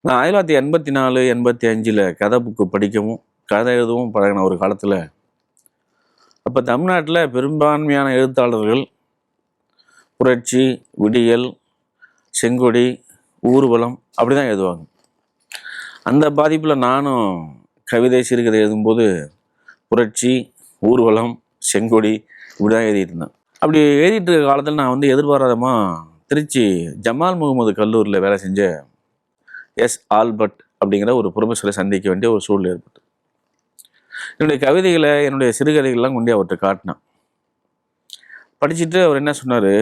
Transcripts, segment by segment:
நான் 1984, 85 கதை புக்கு படிக்கவும், கதை எழுதவும் பழகின ஒரு காலத்தில், அப்போ தமிழ்நாட்டில் பெரும்பான்மையான எழுத்தாளர்கள் புரட்சி, விடியல், செங்கொடி, ஊர்வலம் அப்படி தான் எழுதுவாங்க. அந்த பாதிப்பில் நானும் கவிதை, சிறுகதை எழுதும்போது புரட்சி, ஊர்வலம், செங்கொடி இப்படி தான் எழுதிட்டு இருந்தேன். அப்படி எழுதிட்டு இருக்க காலத்தில் நான் எதிர்பாராதமாக திருச்சி ஜமால் முகமது கல்லூரியில் வேலை செஞ்ச எஸ். ஆல்பர்ட் அப்படிங்கிற ஒரு ப்ரொஃபஸரை சந்திக்க வேண்டிய ஒரு சூழ்நிலை ஏற்பட்டு, என்னுடைய கவிதைகளை, என்னுடைய சிறுகதைகள்லாம் கொண்டு அவர்கிட்ட காட்டினேன். படிச்சுட்டு அவர் என்ன சொன்னார்,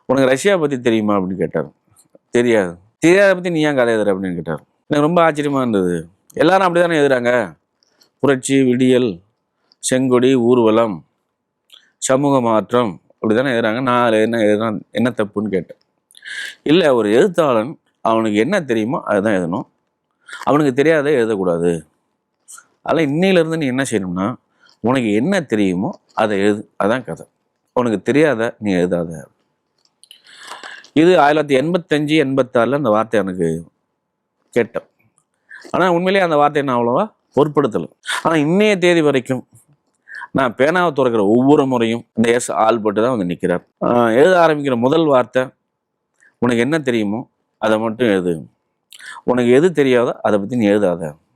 உனக்கு ரஷ்யா பற்றி தெரியுமா அப்படின்னு கேட்டார். தெரியாது. தெரியாத பற்றி நீ ஏன் கதை எழுதுற அப்படின்னு கேட்டார். எனக்கு ரொம்ப ஆச்சரியமாக இருந்தது. எல்லாரும் அப்படி தானே எழுதுறாங்க, புரட்சி, விடியல், செங்கொடி, ஊர்வலம், சமூக மாற்றம் அப்படி தானே எழுதுறாங்க, நான் என்ன எழுதுறேன், என்ன தப்புன்னு கேட்டேன். இல்லை, ஒரு எழுத்தாளன் அவனுக்கு என்ன தெரியுமோ அதுதான் எழுதணும், அவனுக்கு தெரியாத எழுதக்கூடாது. அதனால் இன்னையிலேருந்து நீ என்ன செய்யணும்னா, உனக்கு என்ன தெரியுமோ அதை எழுது, அதான் கதை. உனக்கு தெரியாத நீ எழுதாத. இது 1985, 86 அந்த வார்த்தை எனக்கு கேட்டேன். ஆனால் உண்மையிலேயே அந்த வார்த்தையை நான் அவ்வளோவா பொருட்படுத்தலை. ஆனால் இன்னைய தேதி வரைக்கும் நான் பேனாவை துறக்கிற ஒவ்வொரு முறையும் இந்த எஸ். ஆல்பர்ட் தான் நிற்கிறார். எழுத ஆரம்பிக்கிற முதல் வார்த்தை, உனக்கு என்ன தெரியுமோ அதை மட்டும் எழுது, உனக்கு எது தெரியாதோ அதை பற்றி நீ எழுதாத.